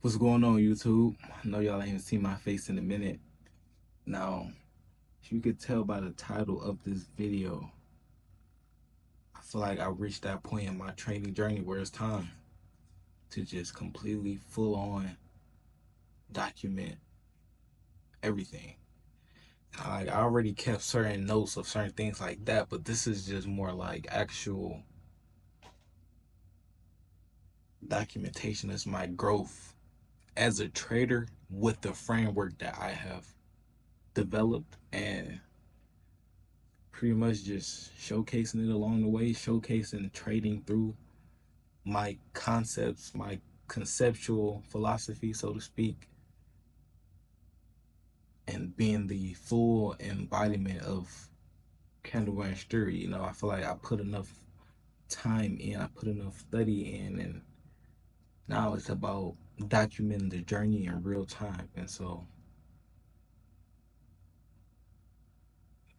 What's going on, YouTube? I know y'all ain't seen my face in a minute. Now, if you could tell by the title of this video, I feel like I reached that point in my trading journey where it's time to just completely full on document everything. I already kept certain notes of certain things like that, but this is just more like actual documentation. It's my growth as a trader with the framework that I have developed, and pretty much just showcasing it along the way, showcasing trading through my concepts, my conceptual philosophy, so to speak, and being the full embodiment of candle branch theory. I feel like I put enough time in, I put enough study in, and now it's about documenting the journey in real time. And so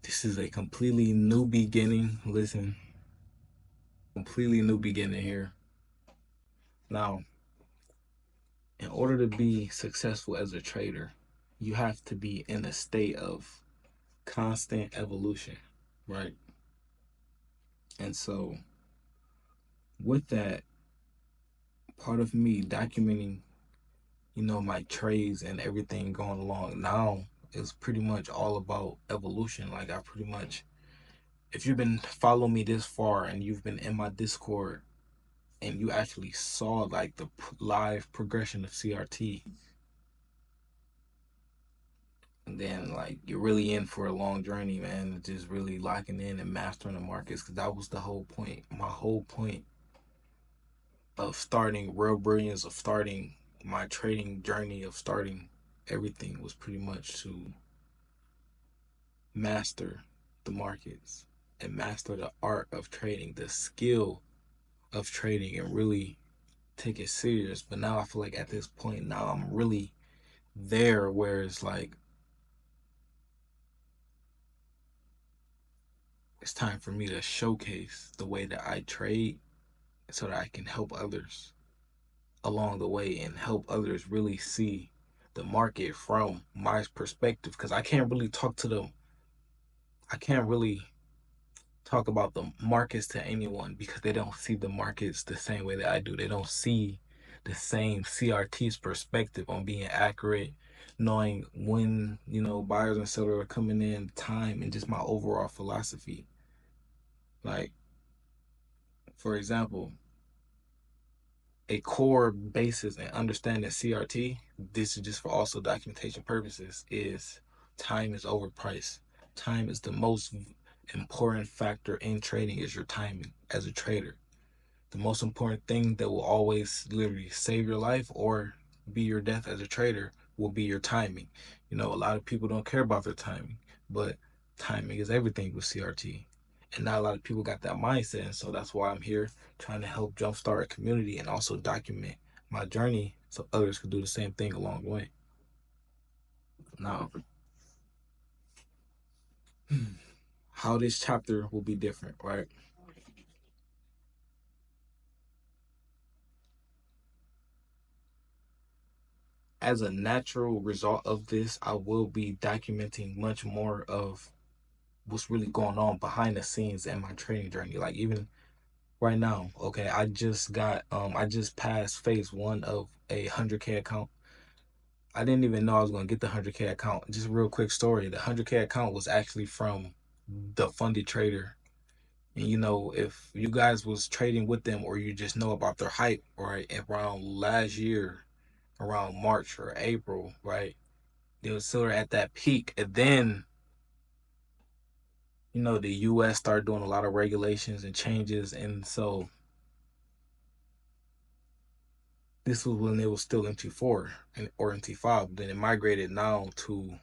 this is a completely new beginning. Listen, completely new beginning here. Now, in order to be successful as a trader, you have to be in a state of constant evolution, right? And so, with that, part of me documenting, my trades and everything going along now is pretty much all about evolution. Like, I pretty much, if you've been following me this far and you've been in my Discord and you actually saw like the live progression of CRT, and then like you're really in for a long journey, man, just really locking in and mastering the markets, because that was the whole point. My whole point of starting Real Brilliance, of starting my trading journey, of starting everything, was pretty much to master the markets and master the art of trading, the skill of trading, and really take it serious. But now I feel like at this point now I'm really there where it's like it's time for me to showcase the way that I trade so that I can help others along the way and help others really see the market from my perspective, because I can't really talk about the markets to anyone because they don't see the markets the same way that I do. They don't see the same CRT's perspective on being accurate, knowing when, buyers and sellers are coming in, time, and just my overall philosophy. Like, for example, a core basis and understanding CRT, this is just for also documentation purposes, is time is overpriced. Time is the most important factor in trading, is your timing as a trader. The most important thing that will always literally save your life or be your death as a trader will be your timing. A lot of people don't care about their timing, but timing is everything with CRT. And not a lot of people got that mindset. And so that's why I'm here trying to help jumpstart a community and also document my journey so others could do the same thing along the way. Now, how this chapter will be different, right? As a natural result of this, I will be documenting much more of what's really going on behind the scenes in my trading journey. Like, even right now, okay, I just passed phase 1 of a 100K account. I didn't even know I was going to get the 100K account. Just a real quick story. The 100K account was actually from the funded trader. And if you guys was trading with them, or you just know about their hype, right, around last year, around March or April, right, they were still at that peak. And then the US started doing a lot of regulations and changes, and so this was when it was still MT4 or MT5. Then it migrated now to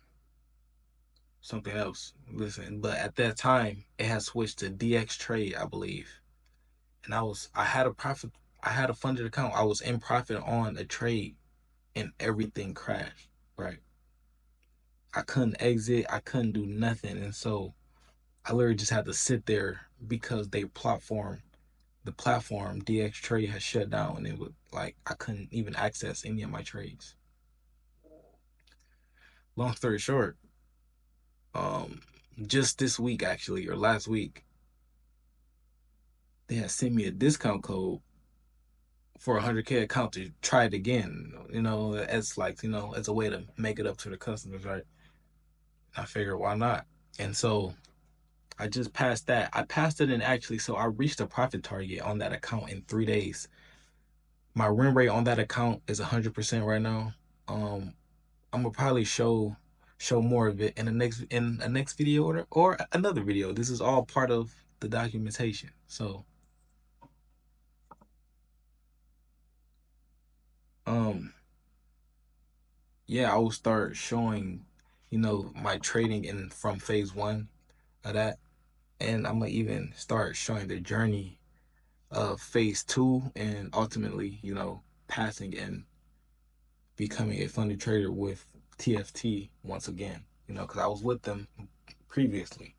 something else. Listen, but at that time it had switched to DX Trade, I believe. And I had a profit, I had a funded account. I was in profit on a trade, and everything crashed, right? I couldn't exit, I couldn't do nothing. And so I literally just had to sit there because their platform the platform DX Trade has shut down, and it was like I couldn't even access any of my trades. Long story short, um, just this week actually, or last week, they had sent me a discount code for a 100K account to try it again. As like as a way to make it up to the customers, right? I figured why not, and so I just passed that. I passed it, and actually, so I reached a profit target on that account in 3 days. My win rate on that account is 100% right now. Um, I'm gonna probably show more of it in the next video or another video. This is all part of the documentation. So um yeah, I will start showing my trading in from phase one of that, and I'm gonna even start showing the journey of phase two, and ultimately passing and becoming a funded trader with TFT once again, because I was with them previously.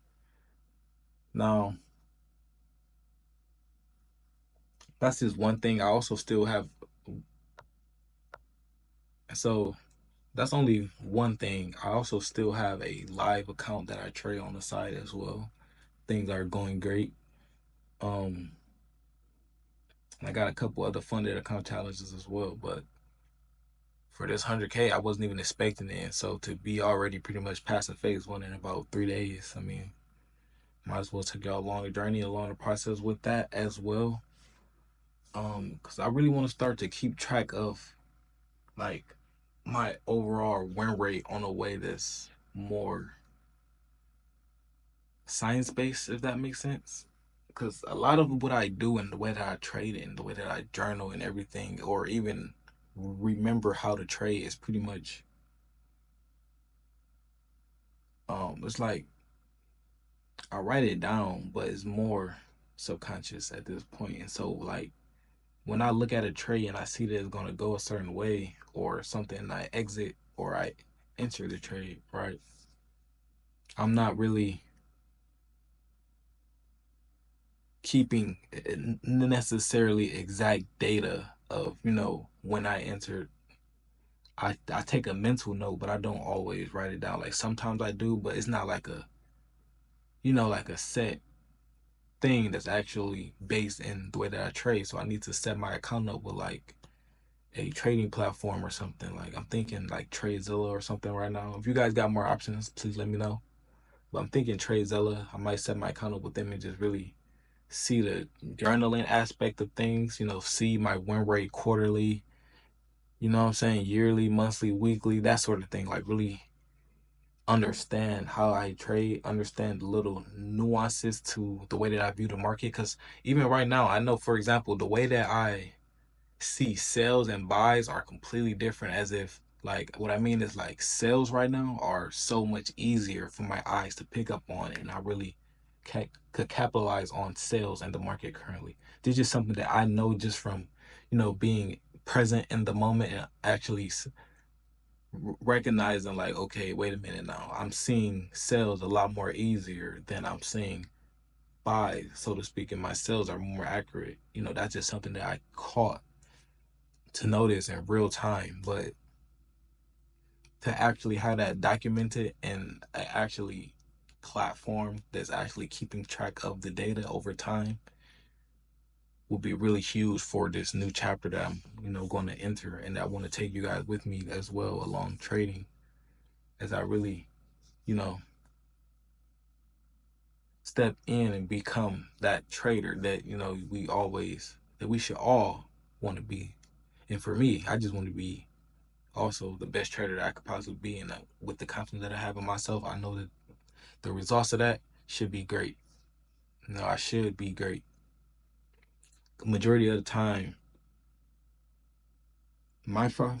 Now, that's just one thing. I also still have, so that's only one thing. I also still have a live account that I trade on the side as well. Things are going great. Um, I got a couple other funded account challenges as well, but for this 100K, I wasn't even expecting it. And so to be already pretty much passing phase one in about 3 days, I mean, might as well take y'all along the journey, along the process with that as well. Because I really want to start to keep track of like my overall win rate on a way that's more science based, if that makes sense. Because a lot of what I do and the way that I trade and the way that I journal and everything, or even remember how to trade, is pretty much it's like I write it down, but it's more subconscious at this point. And so like when I look at a trade and I see that it's gonna go a certain way or something, I exit or I enter the trade, right? I'm not really keeping necessarily exact data of when I entered. I take a mental note, but I don't always write it down. Like sometimes I do, but it's not like a set thing that's actually based in the way that I trade. So I need to set my account up with like a trading platform or something. Like I'm thinking like TradeZilla or something right now. If you guys got more options, please let me know. But I'm thinking TradeZilla. I might set my account up with them and just really see the journaling aspect of things, see my win rate quarterly, what I'm saying, yearly, monthly, weekly, that sort of thing. Like really understand how I trade, understand the little nuances to the way that I view the market. Because even right now, I know, for example, the way that I see sales and buys are completely different. As if, like, what I mean is like sales right now are so much easier for my eyes to pick up on, and I really could capitalize on sales and the market currently. This is something that I know just from being present in the moment and actually recognizing like, okay, wait a minute, now I'm seeing sales a lot more easier than I'm seeing buys, so to speak, and my sales are more accurate. That's just something that I caught to notice in real time. But to actually have that documented and actually platform that's actually keeping track of the data over time will be really huge for this new chapter that I'm going to enter, and I want to take you guys with me as well along trading as I really you know step in and become that trader that we should all want to be. And for me, I just want to be also the best trader that I could possibly be. And with the confidence that I have in myself, I know that the results of that should be great. I should be great. The majority of the time,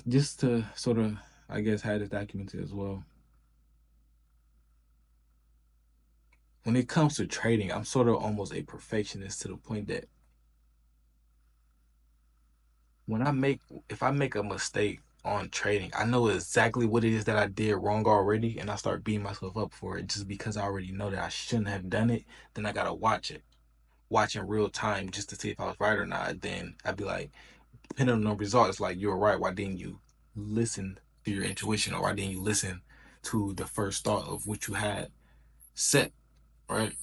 just to sort of, I guess, have this documented as well. When it comes to trading, I'm sort of almost a perfectionist to the point that if I make a mistake on trading, I know exactly what it is that I did wrong already, and I start beating myself up for it just because I already know that I shouldn't have done it. Then I gotta watch watching real time just to see if I was right or not, then I'd be like, depending on the results, like, you were right. Why didn't you listen to your intuition, or why didn't you listen to the first thought of what you had set, right?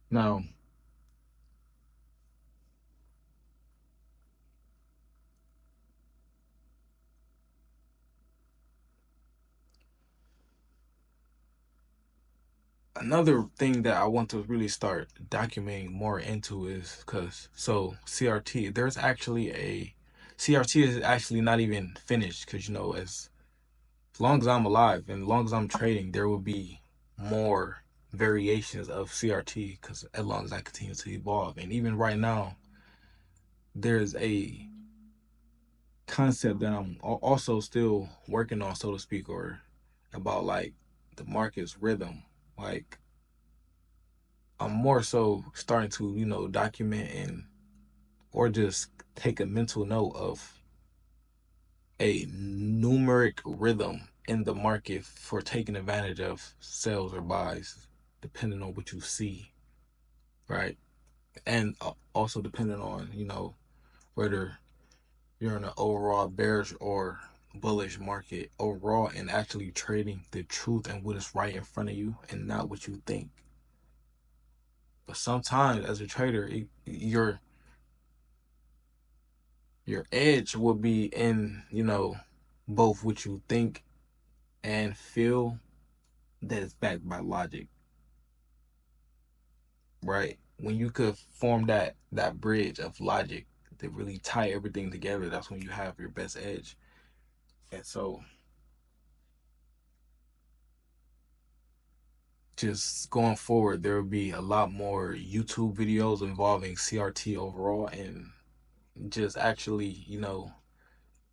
Now, another thing that I want to really start documenting more into is because, so CRT, there's actually a CRT is actually not even finished, because, as long as I'm alive and as long as I'm trading, there will be more variations of CRT, because as long as I continue to evolve. And even right now, there's a concept that I'm also still working on, so to speak, or about, like, the market's rhythm. Like, I'm more so starting to, document and or just take a mental note of a numeric rhythm in the market for taking advantage of sells or buys, depending on what you see, right? And also depending on, whether you're in an overall bearish or bullish market overall, and actually trading the truth and what is right in front of you and not what you think. But sometimes as a trader, your edge will be in, both what you think and feel that is backed by logic, right? When you could form that bridge of logic to really tie everything together, that's when you have your best edge. And so, just going forward, there will be a lot more YouTube videos involving CRT overall, and just actually,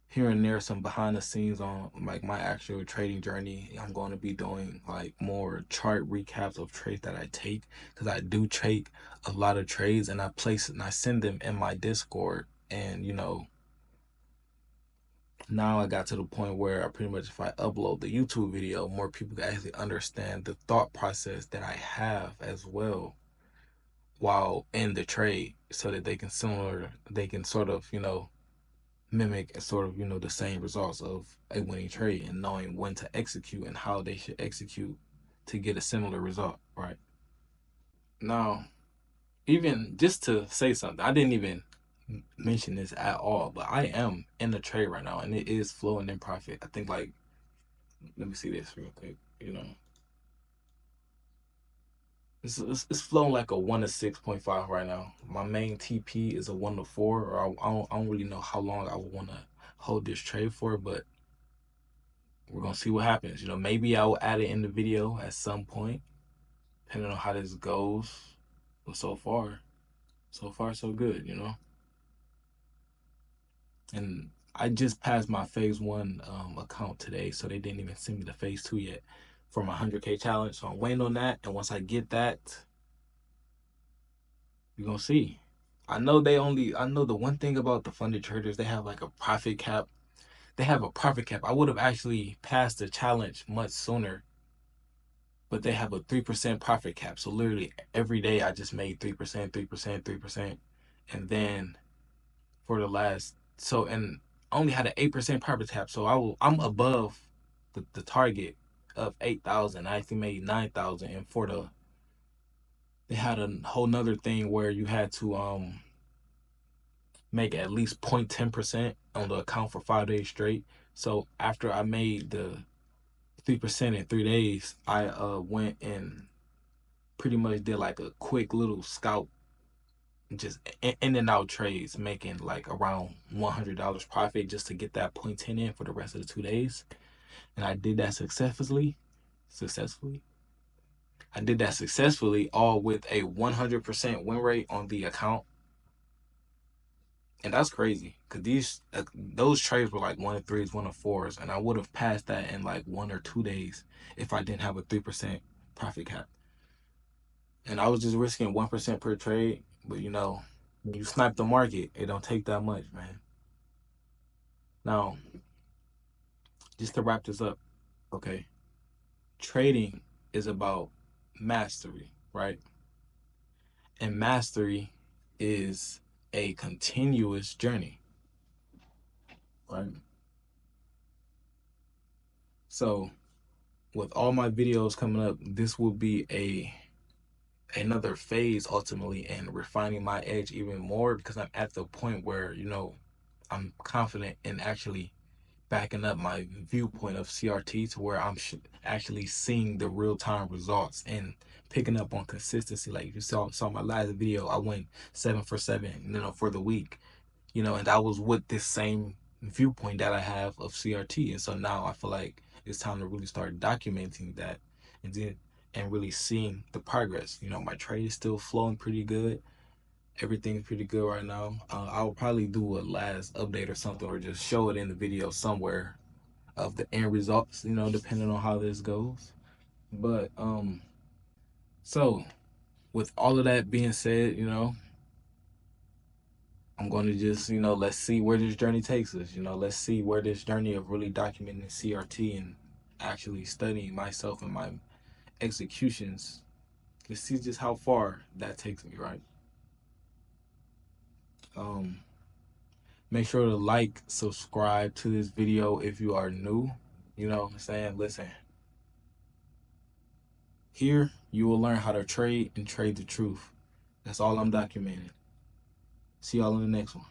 here and there some behind the scenes on, like, my actual trading journey. I'm going to be doing, like, more chart recaps of trades that I take, because I do take a lot of trades, and I place and I send them in my Discord. And now I got to the point where I pretty much, if I upload the YouTube video, more people can actually understand the thought process that I have as well while in the trade, so that they can sort of, mimic and sort of, the same results of a winning trade, and knowing when to execute and how they should execute to get a similar result, right? Now, even just to say something, I didn't even mention this at all, but I am in the trade right now, and it is flowing in profit. I think, like, let me see this real quick. It's flowing like a 1 to 6.5 right now. My main TP is a 1 to 4, or I don't really know how long I would want to hold this trade for, but we're gonna see what happens. Maybe I will add it in the video at some point, depending on how this goes. But so far so good. And I just passed my phase one account today, so they didn't even send me the phase two yet for my 100K challenge. So I'm waiting on that, and once I get that, you're gonna see. I know the one thing about the funded traders, they have like a profit cap. They have a profit cap. I would have actually passed the challenge much sooner, but they have a 3% profit cap. So literally every day I just made 3%, 3%, 3%. And then for the last, so, and I only had an 8% profit cap. So I'm above the target of 8,000. I actually made 9,000. And they had a whole nother thing where you had to, make at least 0.10% on the account for 5 days straight. So after I made the 3% in 3 days, I went and pretty much did like a quick little scout, just in and out trades, making like around $100 profit just to get that 0.10 in for the rest of the 2 days. And I did that successfully. Successfully. I did that successfully, all with a 100% win rate on the account. And that's crazy, because those trades were like 1 to 3s, 1 to 4s, and I would have passed that in like 1 or 2 days if I didn't have a 3% profit cap. And I was just risking 1% per trade. But when you snipe the market, it don't take that much, man. Now, just to wrap this up, okay, trading is about mastery, right? And mastery is a continuous journey, right? So with all my videos coming up, this will be another phase ultimately in refining my edge even more, because I'm at the point where, I'm confident in actually backing up my viewpoint of CRT to where I'm actually seeing the real time results and picking up on consistency. Like if you saw my last video, I went 7 for 7, for the week, and that was with this same viewpoint that I have of CRT. And so now I feel like it's time to really start documenting that, and really seeing the progress. My trade is still flowing pretty good. Everything's pretty good right now. I'll probably do a last update or something, or just show it in the video somewhere of the end results, depending on how this goes. But so with all of that being said, I'm going to just, let's see where this journey takes us. Let's see where this journey of really documenting CRT and actually studying myself and my executions, let's see just how far that takes me, right? Um, Make sure to like, subscribe to this video if you are new. You know what I'm saying? Listen, here you will learn how to trade and trade the truth. That's all I'm documenting. See y'all in the next one.